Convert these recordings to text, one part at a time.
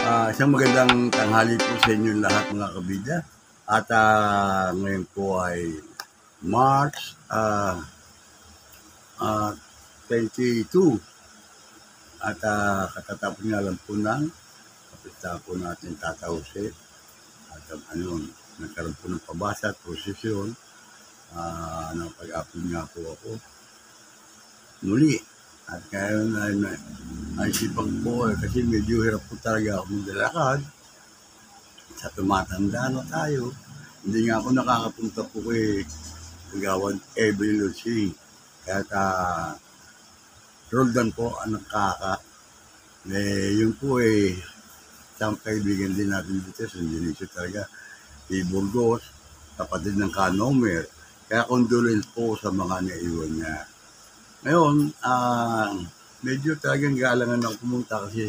Isang magandang tanghali po sa inyo lahat mga kabida. At ngayon po ay March 22. At katatapos nga lang po ng kapita po natin Tata Jose. At nagkaroon po ng pabasa at prosesyon. Napag-apod nga po ako muli. At ngayon ay naisipan po kasi medyo hirap po talaga ako maglalakad. Sa tumatanda na tayo, hindi nga ako nakakapunta po kay Kagawad Evelyn Lucy. Kaya Roldan po ang nakaka. Yun po isang kaibigan din natin dito sa Indonesia talaga. Si Burgos, kapatid ng Kanomer. Kaya condolence po sa mga naiwan niya. Ngayon, medyo talagang galangan ako pumunta kasi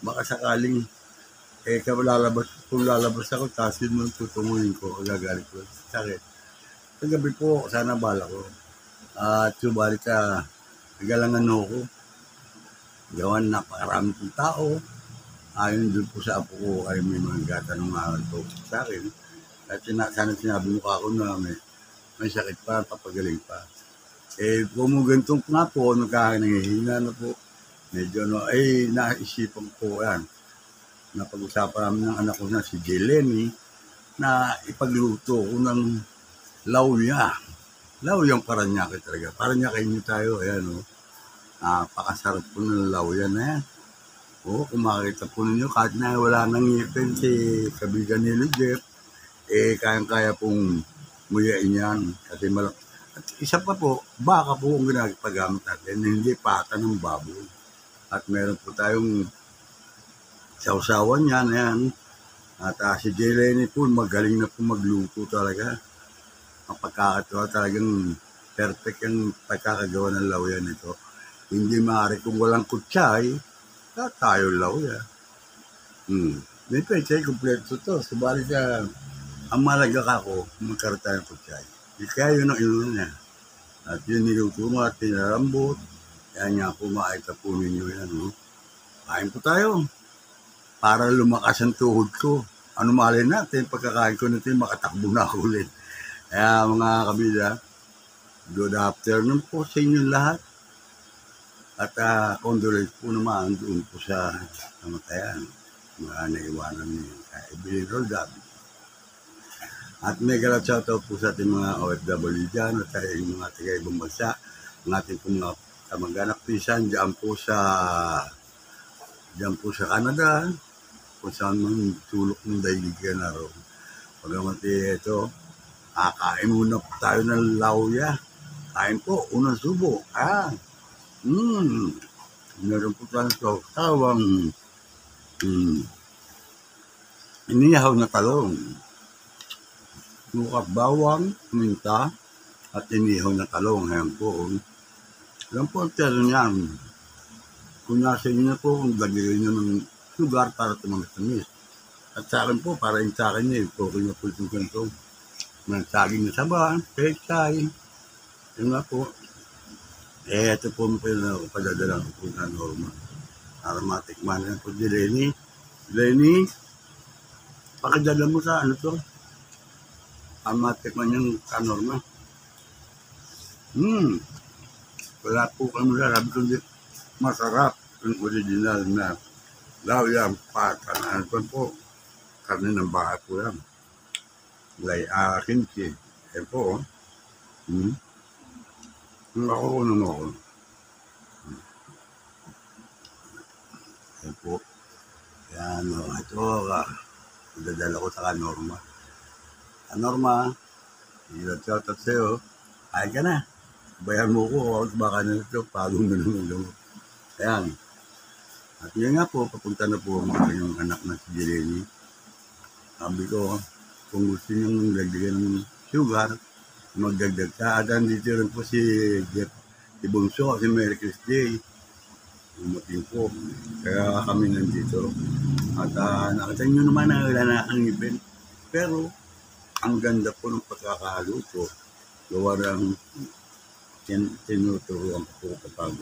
baka sakaling kung lalabas ako, tapos yun mong tutunguhin ko, gagalit ko. Sakit. Kagabi po, sana bala ko. At subalit nagalangan ako. Gawan napakarami pong tao. Ayon doon po sa apo ko, ay may mga gatanungan po sa akin. At sana sinabi mo ako na may sakit pa, papagaling pa. Gumugantong nga po, nangihina na po. Medyo naisipan ko yan. Napag-usapan namin ng anak ko na si Jeleny na ipagluto ko ng lauya. Lauyang Paranaque talaga. Paranaque nyo tayo, ayan o. Pakasarap po ng lauya na yan. Kung makikita po ninyo, kahit na wala nang ngipin si kabigan ni Jeff, kayang-kaya pong muyain yan. Kasi at isa pa po, baka po ang ginagagamit natin, hindi pata ng baboy. At meron po tayong sausawan yan. At si Jeleny po, magaling na po magluto talaga. Ang pagkakatawa talagang perfect yung pagkakagawa ng lauya nito. Hindi maaari kung walang kutsay, tayo lauya. May pechay, kompleto to. Subalit ang malaga ako, magkaroon tayo ng kutsay. Kaya yun ang inunan niya. At yun niluto mo at pinarambot. Kaya nga po makita po ninyo yan. Kain po tayo. Para lumakas ang tuhod ko. Ano malay natin, pagkakain ko natin, makatakbo na ako ulit. Kaya mga kabila, good afternoon po sa inyo lahat. At condolence po naman doon po sa namatayan. Mga naiwanan ni Evelyn Roldan. At may galat shoutout po sa ating mga OFW dyan at sa mga taga-ibang bansa. Ang ating po mga kamag-anak pisan dyan po sa Canada. Kung saan man tulok ng daigdig ka na ron. Pagkamati ito, kain muna po tayo ng lauya. Kain po, unang subo. Meron po tayo sa tawang inihaw na talong. Suka, bawang, minta, at inihaw na talong. Ayan po. Ayan po ang tero niyan. Kung nasa inyo na po, kung lagyan nyo ng sugar para tumamis. At sa akin po, para yung sa akin okay na po itong ganito. May saging na saba, pechay. Yun nga po. Ito po ang padadala ko po sa Norma. Para matikman na po di Lenny. Lenny, pakidala mo sa ano to? Matikman yung sa Norma. Wala po kami sabi ko masarap yung original na lauya pata. Ano po? Karne ng baka po yan. Kimchi. Po. Ako. Ayan po. Yan ito dadala ko sa Norma. Norma, shoutout sa'yo. Kain ka na. Bayan mo ko, baka na ito, pagong na naman. Ayan. At yun nga po, papunta na po yung anak na si Jeleny. Sabi ko, kung gusto niyong dagdagan ng sugar, magdagdag ka. At dito rin po si Jeff, si Bunso, si Merry Chris Day. Umating po. Kaya kami nandito. At nakita nyo naman na wala na ang event. Pero, ang ganda po ng pagkakaluto. Gawa ng tinuturuan ko po kapag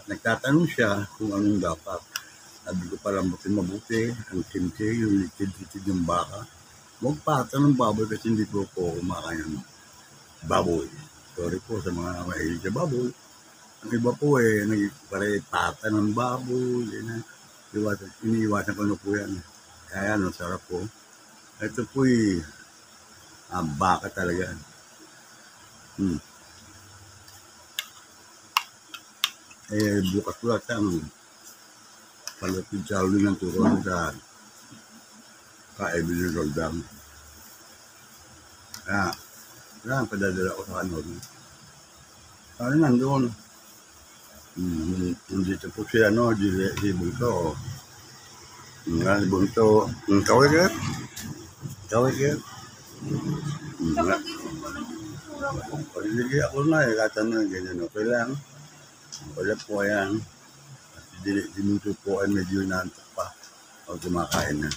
At nagtatanong siya kung anong dapat. Sabi ko palambutin mabuti, ang kimchi, yung litid-litid ng baka. Huwag pata ng baboy kasi hindi po ako kumakain ng baboy. Sorry po sa mga mahilig sa baboy. Ang iba po nagpare pata ng baboy. Iniiwasan ko na po yan. Kaya ano, sarap po. Ito po baka talaga. Bukas po at ang palapit sa ulo ng turon sa Evelyn Roldang. Kaya padadala ko sa ano. Ano nandoon? Dito po si Bunto. Si Bunto. Kaway ka? Paligay ako na katanong ganyan. Okay lang. Wala po yan. Dinuto po ay medyo naantok pa. O kumakain na.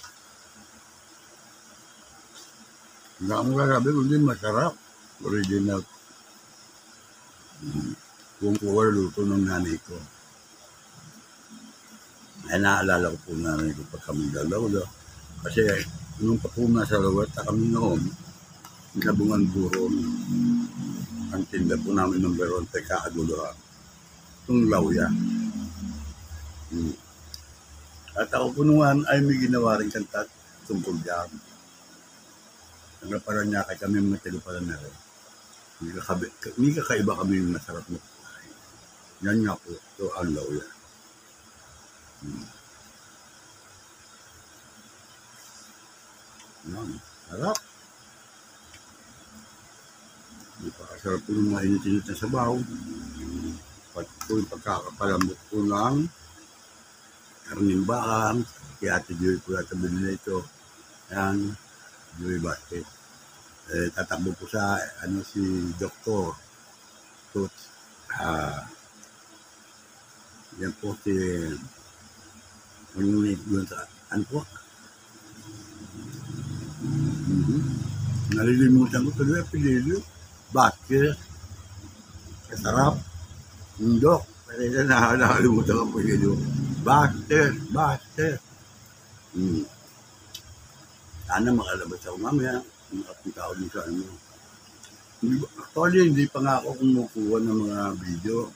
Hindi ako magagabi kundi masarap. Original. Kung kuha luto ng nanay ko. Ay naalala ko po nanay ko pag kami dalaw. Kasi nung pa po nasa lawat kami noon, nabungan buro. Ang tinda po namin ng beron, kakaguluhan. Itong lawya. At ako po naman ay may ginawa rin kanta tungkol dyan. Nagpaparanya kami mga tinupalan na rin. Hindi kakaiba kami yung masarap na kukain. Yan nga po, ito ang lawya. Yan, sarap. Napakasarap po ng mga init-init na sabaw. Pati po yung pagkakapalambot po ng karning bakang. Kaya Ate Joy po yata binili ito. Yan, Joy Basket. Tatakbo po sa si Dr. Toots. Yan po si yun sa ano po? Nalilimutan ko tuloy apelyido. Basket. Kasarap. Dok. Pero nakalimutan ko apelyido. Basket. Sana makalabas ako mamaya. Makapunta ako dito sa ano. Actually, hindi pa nga ako kumukuha ng mga video.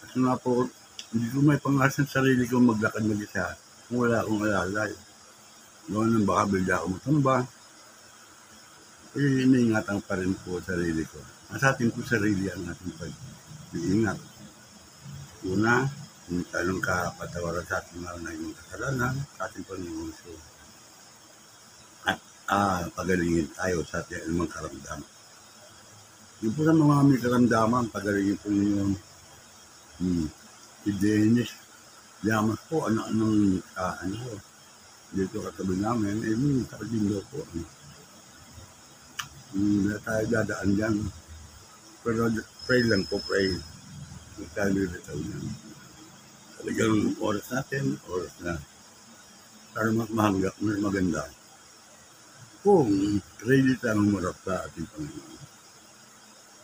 Kasi nga po, hindi ko may pangasan sarili ko maglakad mag-isa kung wala akong alalay. Noon nang baka bigla ako matumba. Iniingatan pa rin po sarili ko. Sa atin po sarili ang ating pag-iingat. Una, kung tanong ka patawaran sa ating mga naging kasalanan, sa ating Panginoon. At pagalingin tayo sa ating anumang karamdaman. Yung po sa mga may karamdaman, pagalingin po yung si Dennis Llamas po, anong dito katabi namin, may kakadindo po. Na tayo dadaan dyan. Pero pray lang po, pray. Magkalilitaw yan. Talagang oras na. Para mahanggap, maganda. Kung ready tayong umarap sa ating Panginoon.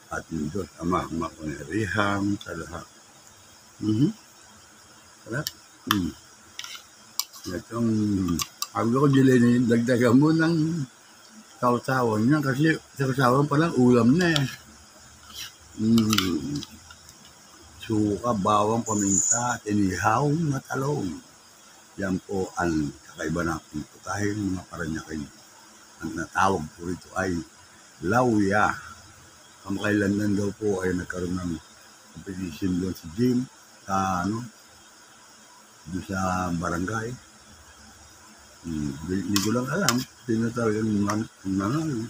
Ating Diyos, Ama, mapangyarihan sa lahat. Sarap. Itong, sabi ko, Jelene, dagdagan mo ng sausawan niya kasi sausawan pa lang ulam na eh. Suka, bawang, paminta, inihaw na talong. Yan po ang kakaiba natin po tayo mga Paranyakin. Ang natawag po ito ay lawya. Kamakailan lang daw po ay nagkaroon ng competition doon sa gym, sa doon sa barangay. Hindi ko lang alam. Sino talaga nanalo.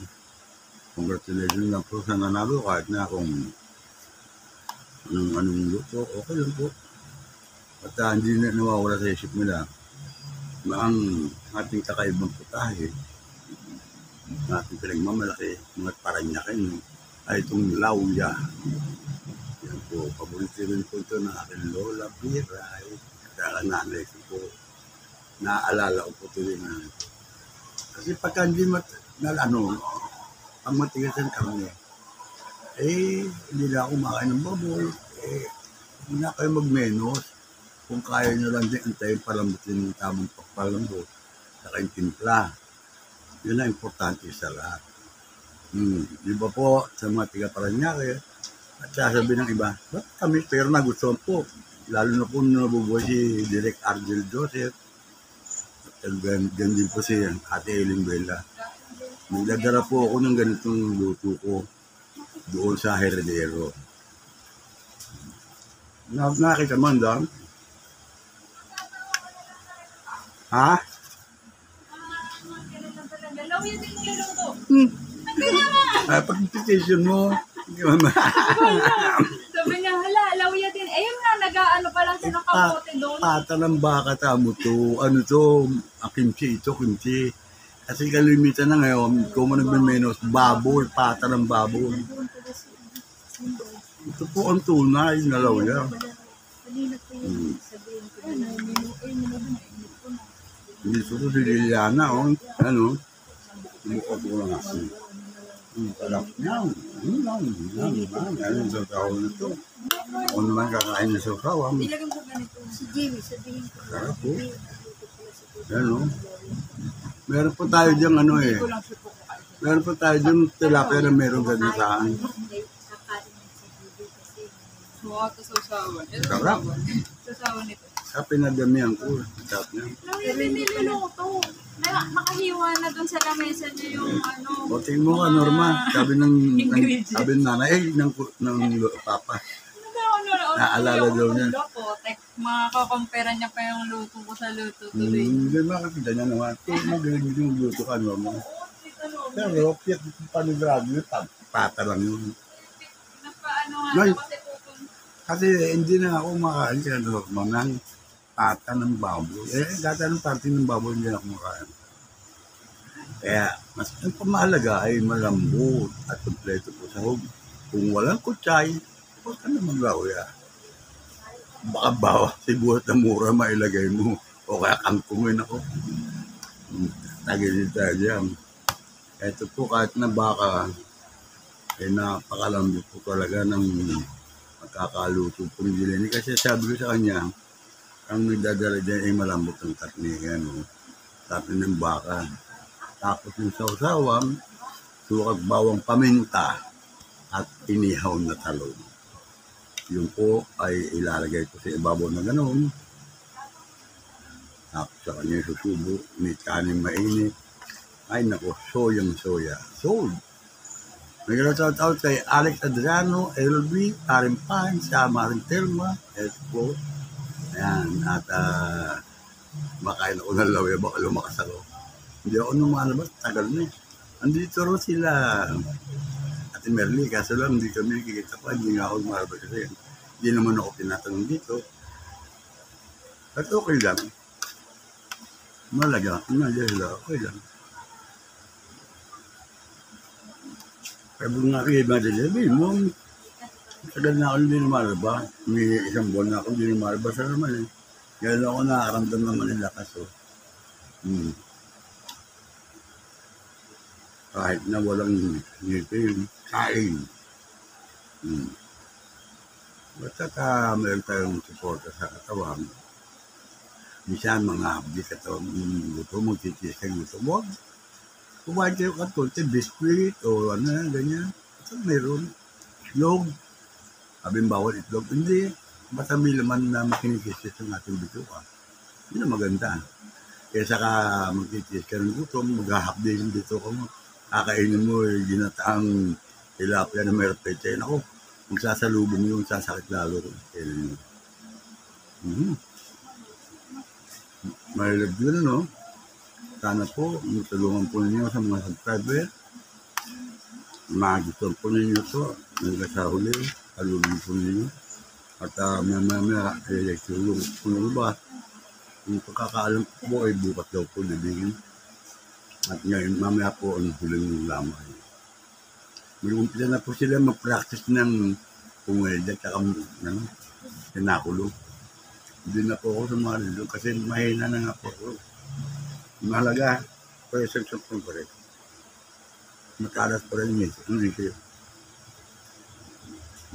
Congratulations lang po sa nanalo kahit na kung anong luto. Okay lang po. At hindi na nawawala sa isip nila na ang ating kakaibang putahe, ating pinagmamalaki, mga Paranyakin, ay itong lawya. Yan po, paborito rin po ito ng aking Lola Piray. Kaya nanay ko po, naaalala ko po tuloy na. Kasi pagka hindi ang matigas ang karne, hindi na ako makain ng baboy, hindi na kayo magmenos. Kung kaya nyo lang din, antayin palambutin yung tamang pagpalambot. Saka yung timpla. Yun ang importante sa lahat. Di ba po, sa mga tiga-Paranaque, at sasabihin ng iba, ba't kami pero nagustuhan po? Lalo na po nung nabubuhay si Direk Argel Joseph. At ganyan din po si Ate Eling Bella. Nagdadala po ako ng ganitong luto ko doon sa Heredero. Nakita mo doon? Ha? Galaw yun din niluto. Pag-petition mo. Sabi niya, hala, lawya din. Ayun nga, nag-ano pa lang siya ng kamote doon. Pata ng baka tamo to. Ano to? Kimchi ito, kimchi. Kasi kalimitan na ngayon, kung mo nagmemenos, baboy, pata ng baboy. Ito po ang tunay na lawya. Hindi ko si Liliana, oh. Ano? Mukha ko lang ako. Talak niya. Ano sa tao na to? Ako naman kakain na sa tao. Si Jimmy, sabihin ko. Sarap po. Ano? Meron po tayo dyan ano eh. Meron po tayo dyan tilapia na meron ganun sa akin. Mukha ito sa usawan. Sarap. Sa usawan nito. Sa pinadamihan ko. Sarap niya. Lawya din niluluto. Nakahiwa na doon sa lamesa niya yung ano. O tingin mo ka, Norma. Sabi ng nanay, ng papa. Naalala daw niya. Makakakompera niya pa yung luto ko sa luto today. Hindi makakita niya naman. Kung magaling yung luto ka, Norma. Pero, panigurado yun, pata lang yun. Nagpaano nga Ay. kasi pupun. Kasi hindi na ako makain kaya Norma ng pata ng baboy. Gata ng parte ng baboy hindi na ako makain. Kaya, mas ang pamahalaga ay malambot at kompleto po sa hog. Kung walang kutsay, huwag ka na maglawya. Baka bawa, siguro na mura mailagay mo. O kaya kangkungin ako. Tagilid tayo dyan. Ito po kahit na baka, napakalambot po talaga ng magkakaluto po ni Jeleny. Kasi sabi ko sa kanya, ang nagdadala dyan ay malambot ng karne. Ano, karne ng baka. Tapos yung sausawan, sukag bawang paminta at inihaw na talong. Yun po ay ilalagay ko sa ibabaw na ganoon. Tapos sa kanya susubo, may kanin mainit. Ay nako, soya. Sold! Nag-shout kay Alex Adriano, LB, Karin Pine, Maring Telma, Espo. Ayan, at makain ako ng lawya, baka lumakas ako. Hindi ako lumalabas, tagal na eh. Andito rin sila, Ate Merly, kaso lang hindi kami nakikita pa, hindi nga ako lumalabas kasi hindi naman ako tinatanong dito. At okay lang. Malaga sila, okay lang. Sabi nga kay Madeleine, mo, tagal na ako hindi lumalabas. May isang buwan na ako hindi lumalabas na naman eh. Kaya ako nakaramdam naman ng lakas oh. Kahit na walang ngipin, kain. Basta meron tayong suporta sa katawan. Minsan mga habdi katawan, gusto mo, titis ka gusto mo. Kumain kayo ka konti, biskuit o ano na, ganyan. Basta meron. Itlog. Abing bawal itlog. Hindi. Basta may laman na makinikistis ng ating bituka. Yun ang maganda. Kaya saka magtitis ka ng gutom, maghahapdi yung bituka mo. Kakainin mo ginataang tilapia na meron peche. Ako, magsasalubong yung sasakit lalo. Marilab yun, no? Sana po, matulungan po ninyo sa mga subscriber. Magustuhan po ninyo ito. Hanggang sa huli, halugin po ninyo. At mamaya, tulong po ng iba. Yung pagkakaalam po ay bukas daw po libingin. At ngayon, mamaya po ang huling lamay. Mag-umpisa na po sila mag-practice ng pumwede at saka sinakulo. Hindi na po ako sumarilo kasi mahina na nga po ako. Mahalaga, presence of comfort. Matalas pa rin yun.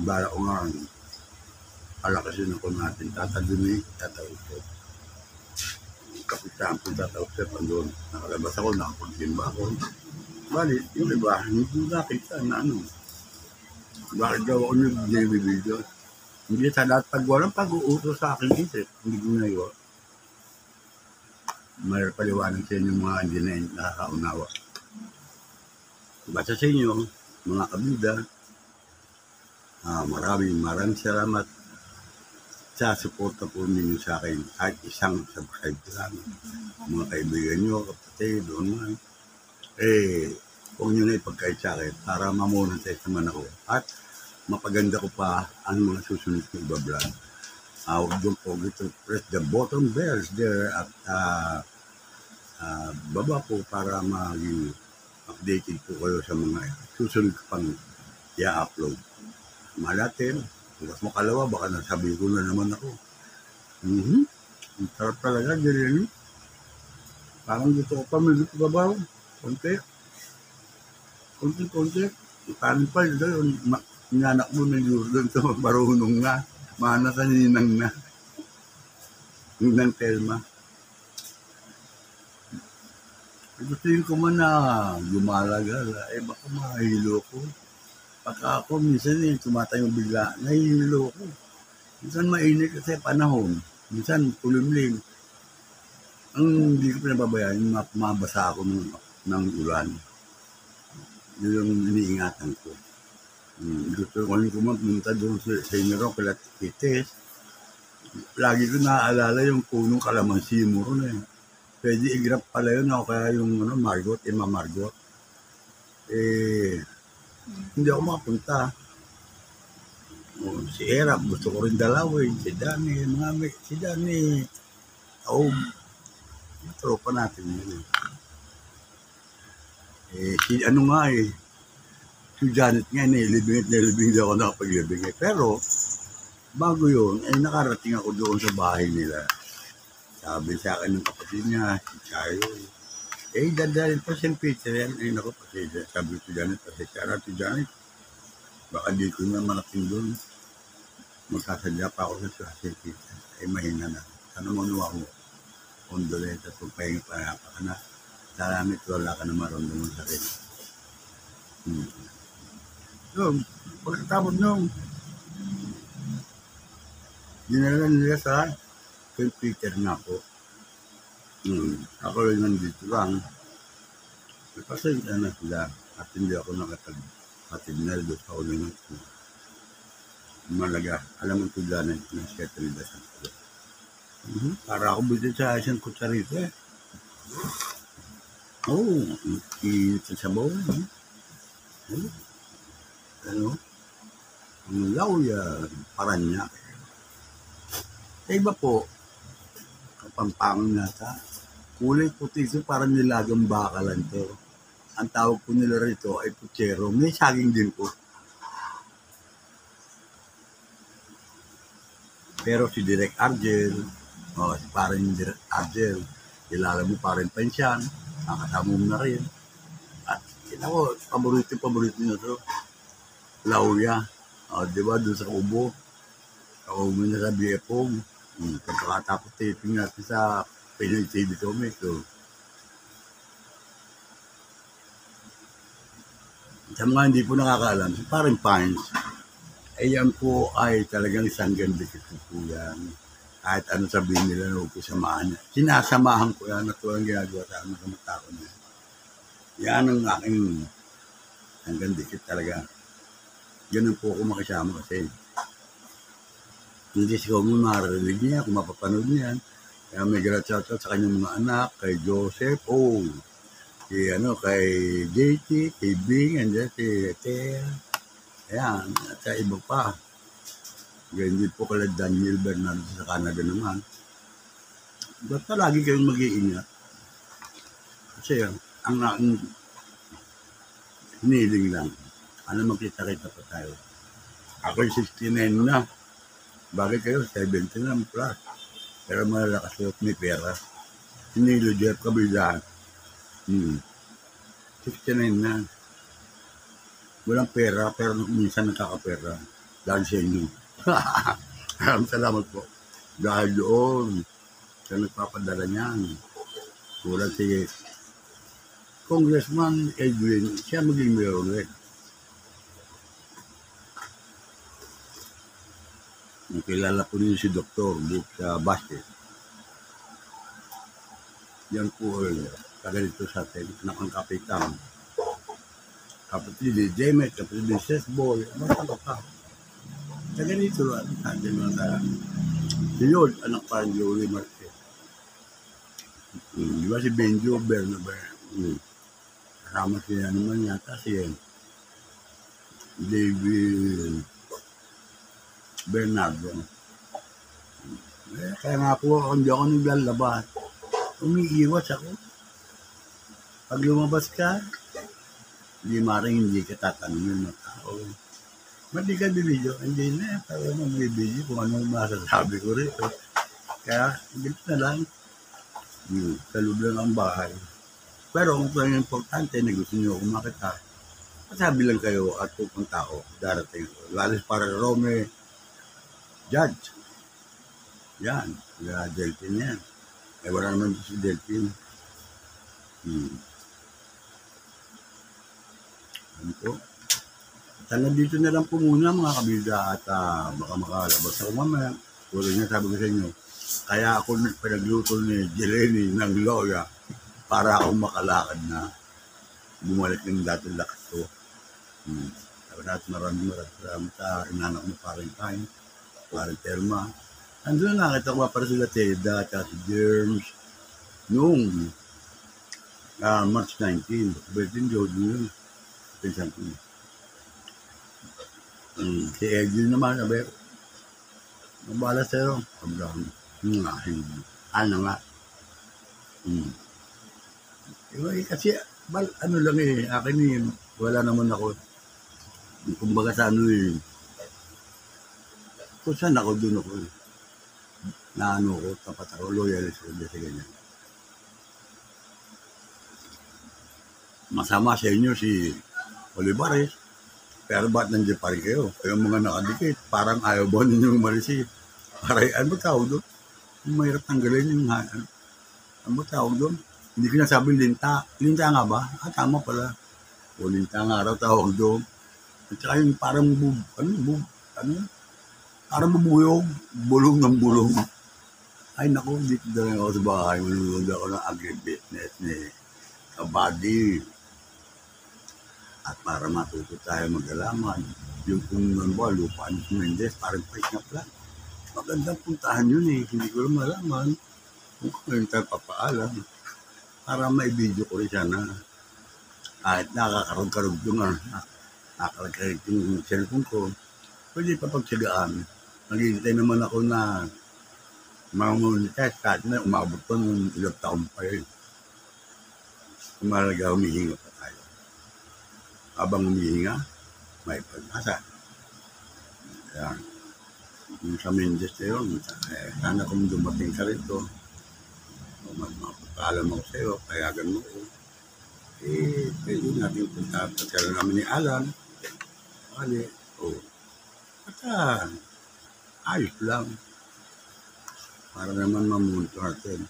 Bala ko nga. palakasin ako natin. Tatadumi, tatawid ko. Kapitaan po tatawid ko. Andun, nakalabas ako, nakapagsimba ako. Bali, yung iba, hindi nakita na ano. Bakit daw ako nag-video? Hindi sa lahat pag walang pag-uutos sa akin isip, hindi ko na yun. Mayroon paliwanag sa inyo mga hindi na nakakaunawa. Basta sa inyo, mga kabida, maraming salamat sa suporta po ninyo sa akin. Kahit isang subscribe lang. Mga kaibigan nyo, kapatid, doon man. Huwag nyo na ipagkait sa akin para mamonetize naman ako. At mapaganda ko pa ang mga susunod kong iba-vlog. Don't forget to press the button bells there at baba po para maging updated po kayo sa mga susunod ko pang i-upload. Malatin, bukas makalawa, baka nasabi ko na naman ako. Ang sarap talaga, ganyan. Parang gusto ko pa, may gusto ka ba? Konti. Paano pa yun? Inanak mo na Jordan ito, marunong na. Mana ka ninang na. Ninang Telma. Gustuin ko man na gumalaga. Baka mahilo ko. Pagka ako, minsan tumatayong bigla, nahihilo ko. Minsan mainit kasi panahon. Minsan kulimlim. Ang hindi ko pinababayaan, mabasa ako ng ulan. Yun yung iniingatan ko. Gusto ko rin pumunta doon sa inyo kala Tites. Lagi ko naaalala yung punong kalamansi mo ron . Pwede i-grab pala yun ako kaya yung Margot, Emma Margot. Hindi ako makapunta. Si Erap, gusto ko rin dalawin. Si Danny, si Danny. Tropa natin yun . Si Janet nga, nilibing daw ako nakapaglibing . Pero, bago yun, nakarating ako doon sa bahay nila. Sabi sa akin ng kapatid niya, si Chayo. Dadalhin pa St. Peter yan. Naku, sabi ko Janet, pasensya si Janet. Baka dito na marating doon. Magkasadya pa ako sa St. Peter. Mahina na. Sana manuwa ko. Kondoleta, pahinga pa ka na. Salamat, wala ka na maramdaman sa akin. So, pagkatapos nung dinala nila sa St. Peter na ako. Ako rin nandito lang. Kasi na sila at hindi ako nakatag-atid na doon sa ulo ng Malaga. Alam mo ito dyan na siya talida sa ulo. Para ako bitin sa isang kutsarito . Init sa sabaw . Ang lauya, Paranaque. Sa iba po, Kapampangan nata, kulay puti ito parang nilagang bakalan to. Ang tawag po nila rito ay puchero. May saging din po. Pero si Direk Argel, si parang Direk Argel, kilala mo parang pensyan, nakasama mo na rin. At ako, paborito na ito. Lauya. Diba, doon sa Ubo. Kaubo na sa BFOG. Pagkakatapos taping natin sa Pinoy TV Comics. Sa mga hindi po nakakaalam, parang Pines, yan po ay talagang isang gandikit po yan. Kahit ano sabihin nila na huwag ko samahan niya. Sinasamahan ko yan at walang ginagawa sa amin kamatako niya. Yan ang aking hanggang dikit talaga. Ganun po ako makisama kasi hindi siya kung maririnig niya, kung mapapanood niya. Kaya may shoutout sa kanyang mga anak, kay Joseph, kay JT, kay Bing, and then si Ethel. Ayan, at sa iba pa. Ganyan din po kala Daniel Bernardo sa Canada naman. Basta lagi kayong mag-iingat. Kasi ang aking hiniling lang. Magkita-kita pa tayo. Ako'y 69 na. Bakit kayo? 70 na plus. Pero malalakas kayo at may pera. Hinilo Jeff Kabilaan. 69 na. Walang pera, pero minsan nakakapera. Dahil sa inyo. Salamat po. Dahil doon, sa nagpapadala niyan. Tulad si Congressman Edwin, siya maging mayor ulit. Kilala po niyo si Dr. Luke Basket. Yan po taga dito sa atin, anak ng kapitan. Kapatid ni Jemet, kapatid ni Sesboy, basta ka pa. Taga dito sa atin mga si Lord, anak pa ni Joey Marquez. Di ba si Benjo Bernabe? Kasama siya naman yata si David Bernardo. Kaya nga po, hindi ako naglalabas. Umiiwas ako. Pag lumabas ka, hindi ka tatanungin ng tao. Ba't di ka bibidyo? Hindi na, para magbibidyo kung anong masasabi ko rito. Kaya, hindi na lang. Sa loob lang ang bahay. Pero kung ang importante na gusto nyo kung makita, masabi lang kayo at pupunta ako, darating ko. Lalo para Rome Judge. Yan, Delphin yan. Wala naman si Delphin. Ano po? Sana dito na lang po muna mga kabida at baka makalabas ako mamaya. Puro niya sabi ko sa inyo, kaya ako pinagluto ni Jeleni ng loya para ako makalakad na bumalik ng dating lakas ko. Sabi natin maraming salamat sa inanak mo parang kain, parang terma. Andun na nakita ko para sila Teda at si Germs noong March 19. Bertin Jody yun. Pinsan ko. Si Edwin naman, sabi, mabala sa'yo. Abraham. Ano nga. Kasi, ano lang akin wala naman ako. Kumbaga sa ano kung saan ako, dun ako na ano ko, tapat ako, loyalist ko, sa ganyan. Masama sa inyo si Olivares, pero ba't nandiyan pa rin kayo? Kayong mga nakadikit, parang ayaw ba ninyo umarisip? Parang, ano ba tawag doon? Mahirap tanggalin yung ano ba tawag doon? Hindi ko nasabi linta. Linta nga ba? Tama pala. O linta nga raw tawag doon. At saka yung parang parang bubuyog, bulong ng bulong. Ay naku, dito na lang ako sa bahay. Manunood ako ng agribusiness ni Kabady. At para matuto tayo mag-alaman, yung kung ano ba, lupa ni Mendes, parang pa-snap lang. Magandang puntahan yun Hindi ko lang malaman kung kung tayo papaalam. Para may-video ko rin sana. Kahit nakakarog-karog yung nakakarog yung cellphone ko, pwede pa pagsagaan. Naghihintay naman ako na mga kahit na umabot pa ng ilang taon pa yun. Kumalaga humihinga pa tayo. Habang humihinga, may pag-asa. Kaya, yung sa Mendes na yun, sana kung dumating ka rito, magpapaalam ako sa'yo, payagan mo ko. Pwede natin punta pagkala namin ni Alan. At ayos lang. Para naman mamunto natin.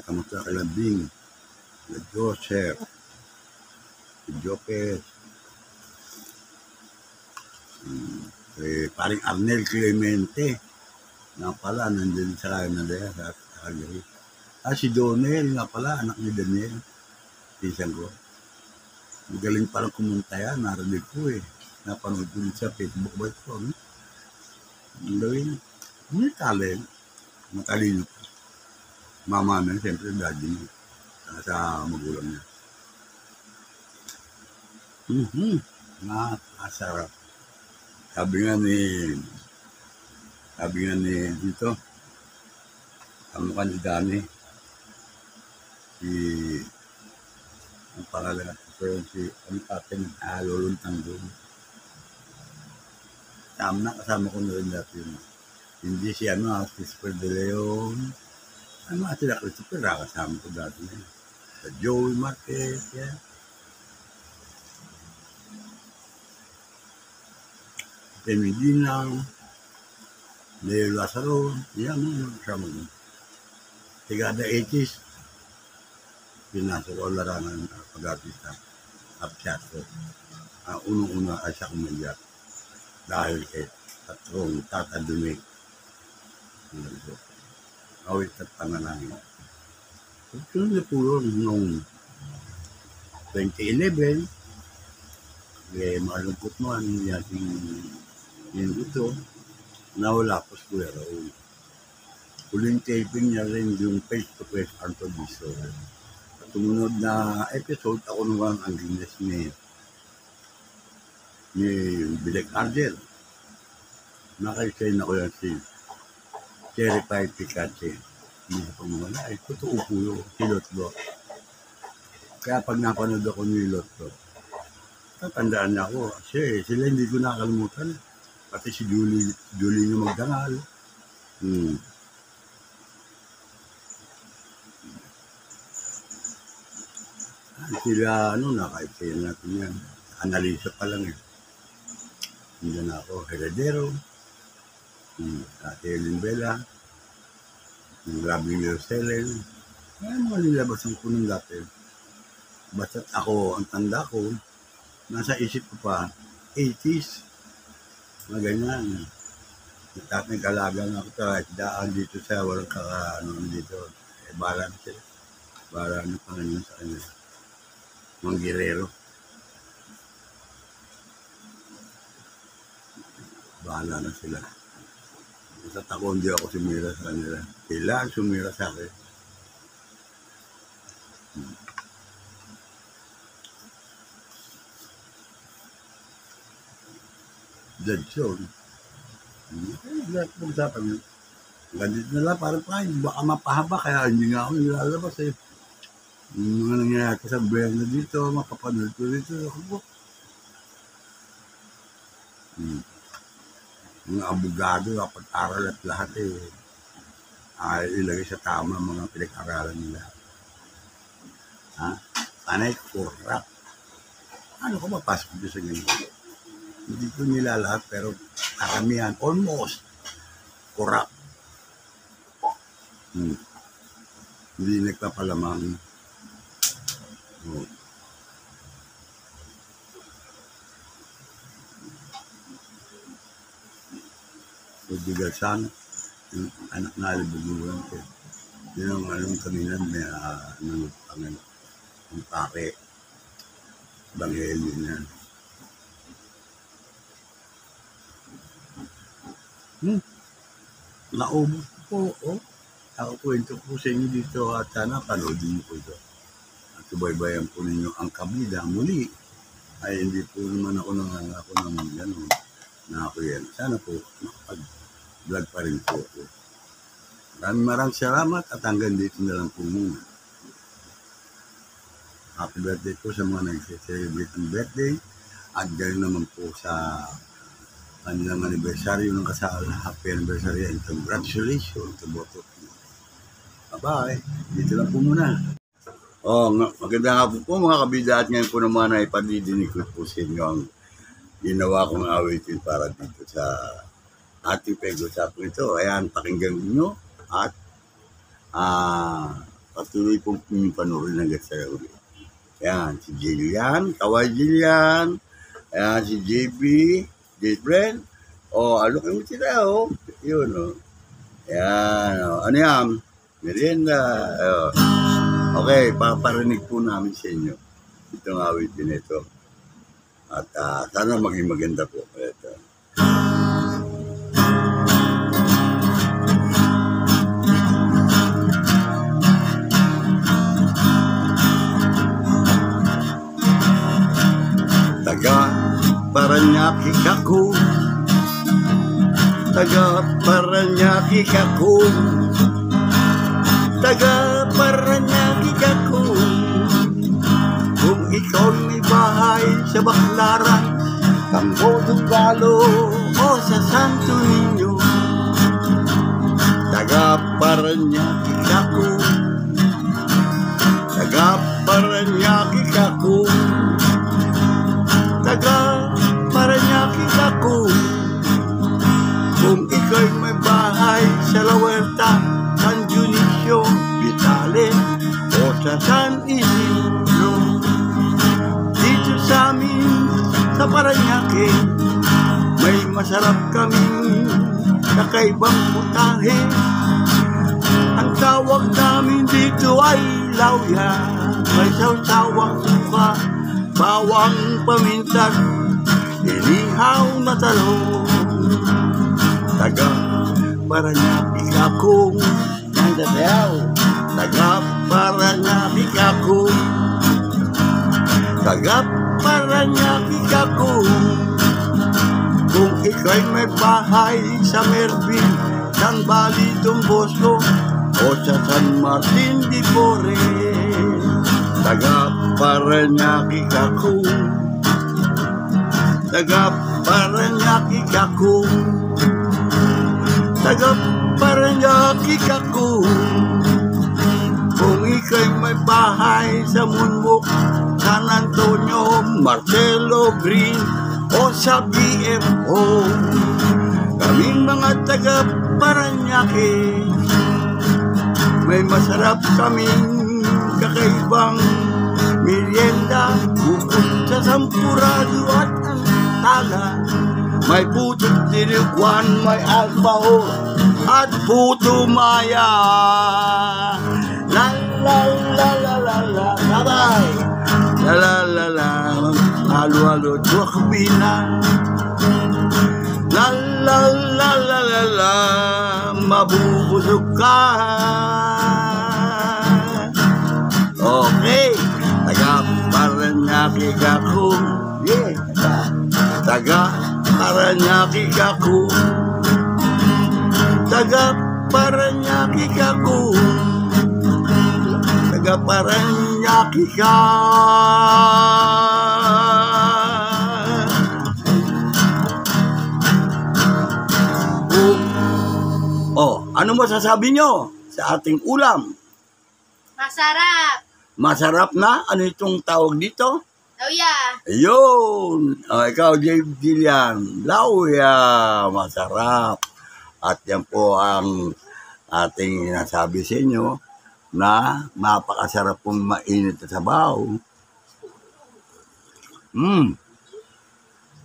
Kamusta ka Labing? Si Joseph. Si Jopez. Paring Arnel Clemente. Nga pala, nandun sa Canada, sa Calgary. Si Donel, nga pala, anak ni Daniel. Pisang ko. Magaling palang kumunta yan, narinig ko Napanood ko sa Facebook ba ito, Ang gawin, may talent. Matalino pa. Mama na, siyempre, daddy niya. Sa magulang niya. Nakasarap. Sabi nga ni dito, ang mukha ni Dani, ang pangalan si Patin Loluntang doon. Kasama ko na rin dati yun. Hindi si Christopher De Leon. Sila Christopher, kasama ko dati na yun. Sa Joey Marquez, yan. Temidinang, Leo Lazaro, yan mo, siya mo. Tigada 80s, pinasok ko larangan pag-artista, teatro. Ang unang-una ay sa kumadya dahil kay Tatrong Tata Dumig. Awit at panalangin. Sunod na po yun noong 2011, malungkot mo ang yating yun ito, nawala po sa Kuya Raul. Huling taping niya rin yung face-to-face Antobiso. Tumunod na episode, ako naman ang ginas ni Bilek Argel. Nakaisay na ko yan si Cherry Pie Picache. Hindi na pamawala. Ay, totoo po yun. Si Lotlo. Kaya pag napanood ako ni Lotlo, tatandaan niya ako. Kasi sila hindi ko nakalimutan. Pati si Julie na magdangal. Sila, nakaipsayan natin yan. Analisa pa lang eh. Hindi na ako, Heredero, Ate Helen Bella, Robin Rosellen. Kaya mga nilabasan ko nung dati. Basta't ako, ang tanda ko, nasa isip ko pa, 80s. Mga ganyan. Nagkalaga na ako kahit daan dito sa walang dito. Bahala na sila. Bahala na Panginoon sa kanila. Mga girero. Bahala na sila. Basta't ako, hindi ako sumira sa kanila. Sila ang sumira sa akin. Dead zone. Lahat ng usapan yun. Ganit na lang, parang baka mapahaba, kaya hindi nga ako nilalabas eh. Yung mga nangyayari ko sa buhay na dito, mapapanood ko dito. Mga abogado, kapag-aral at lahat eh, ay ilagay sa tama mga pinag-aralan nila. Sana'y corrupt. Ano ko mapasok dito sa ganyan? Hindi ko nila lahat, pero karamihan, almost, corrupt. Hindi nagpapalamang. Bigasan, yung anak na alibuguran ko. Yun ang alam kanina, may ang pake, Bangheli niya. Naubos po, Ako kwento po sa inyo dito at sana panoodin niyo po ito. At subaybayan po ninyo ang kabila muli. Ay hindi po naman ako nangangako ng gano'n na ako yan. Sana po makapag-vlog pa rin po ako. Maraming salamat at hanggang dito na lang po muna. Happy birthday po sa mga nag-celebrate ng birthday. At gano'n naman po sa kanilang anibersaryo ng kasal. Happy anniversary and congratulations to both of you. Bye-bye. Dito lang po muna. Maganda nga po mga kabida at ngayon po naman ay padidinig ko po sa inyo ang ginawa kong awitin para dito sa ating pag-usapan ito. Ayan, pakinggan niyo at patuloy pong panoorin hanggang sa uli. Ayan, si Jillian, Kawai Jillian. Ayan, si JB, Jayfriend. Alok mo sila, Yun, Ayan, ano yan? Merienda. Okay, paparinig po namin sa inyo itong awitin ito. At sana maging maganda po. Ito. Taga Paranaque ako. Taga Paranaque ako. Taga Paranaque ako. Kung ikaw may bahay sa Baclaran, Campo Dugalo o sa Santo Niño, taga Paranaque ako. Taga Paranaque ako. Taga Paranaque ako. ay sa La Huerta, San Dionisio, Vitale, o sa San Isidro. Dito sa amin, sa Parañaque, may masarap kaming kakaibang putahe. Ang tawag namin dito ay lauya. May sawsawang suka, bawang pamintas, inihaw na talong. Taga Parañaque ako, nandasayaw. Taga Parañaque ako, taga Parañaque ako. Kung ika'y may bahay sa Mervin, San Bali, Don Bosco, o sa San Martin de Porres, taga Parañaque ako, taga Parañaque ako, taga Parañaque ako. Kung ika'y may bahay sa Munmuk, San Antonio, Marcelo Green, o sa BMO, kaming mga taga Parañaque, may masarap kaming kakaibang merienda. Bukod sa sampurado at ang tala, may putot diriguan, may albaho at puto maya. La la la la la la, sabay. La la la la, halo-halo tuwakbina. La la la la la la, mabubusog ka. Okay, taga Parañaque ako. Yeah, taga Parañaque ako, taga Parañaque ako, taga Parañaque ka. Oh, ano masasabi nyo sa ating ulam? Masarap. Masarap na? Ano itong tawag dito? Lauya. Ayun! Oh, ikaw, James Gillian. Lauya! Masarap. At yan po ang ating nasabi sa inyo na napakasarap pong mainit na sabaw.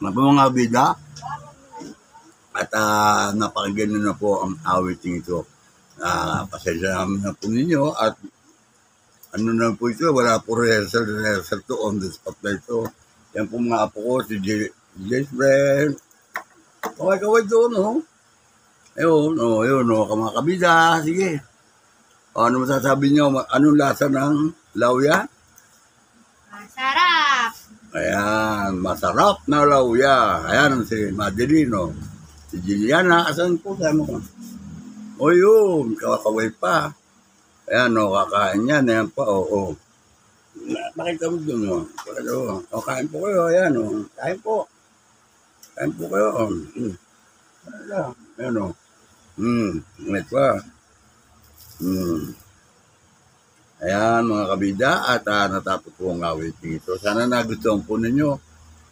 Mga bida. At napakaganda na po ang awiting ito. Pasensya namin na po ninyo at ano na po ito, wala po rehearsal to on the spot na ito. Yan po mga apo ko, si James Brent. Kaway-kaway doon, oh. Ayun, mga kabida, sige. Ano masasabi nyo, anong lasa ng lauya? Masarap. Ayan, masarap na lauya. Ayan si Madeline, si Juliana, asan po sa ano? O yun, kaway pa. Ayan, kakain yan. Ayan pa, oo. Bakit kami doon, kain po kayo. Ayan, kain po. Kain po kayo. Ayan, may pa. Ayan, mga kabida. At natapos po ang awit nito. Sana nagustuhan po ninyo.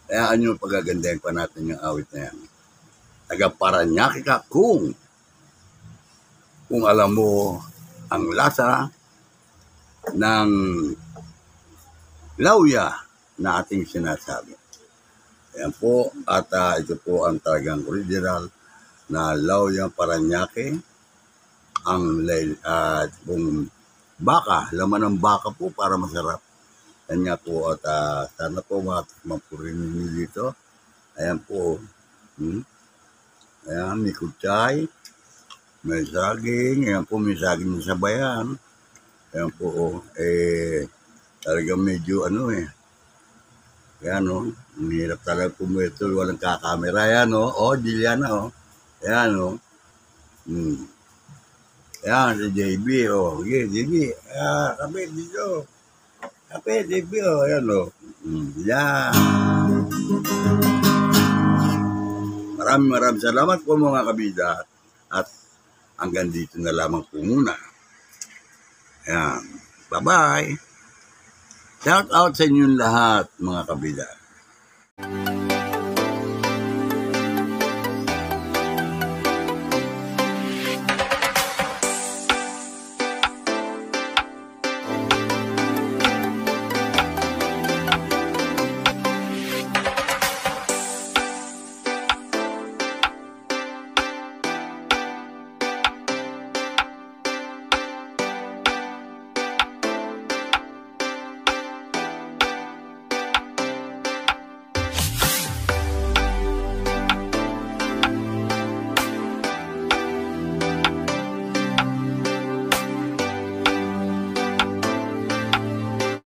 Kaya ano pagagandahin pa natin yung awit na yan. Taga Parañaque ka kung alam mo ang lasa ng lauya na ating sinasabi. Ayan po, at ito po ang talagang original na lauya Parañaque. Ang baka, laman ng baka po para masarap. Ayan nga po, at sana po matikman po rin ninyo dito. Ayan po, ayan, may kutsay. May saging, ayan po, may saging sa bayan. Ayan po, talagang medyo ayan ang hirap talaga pumueto, walang kakamera, ayan Juliana, ayan ayan, si JB, okay, JB, kapit dito, JB, ayan yan. Maraming salamat po mga kabida, at hanggang dito na lamang po muna. Ayan. Bye-bye. Shout out sa inyong lahat, mga kabida.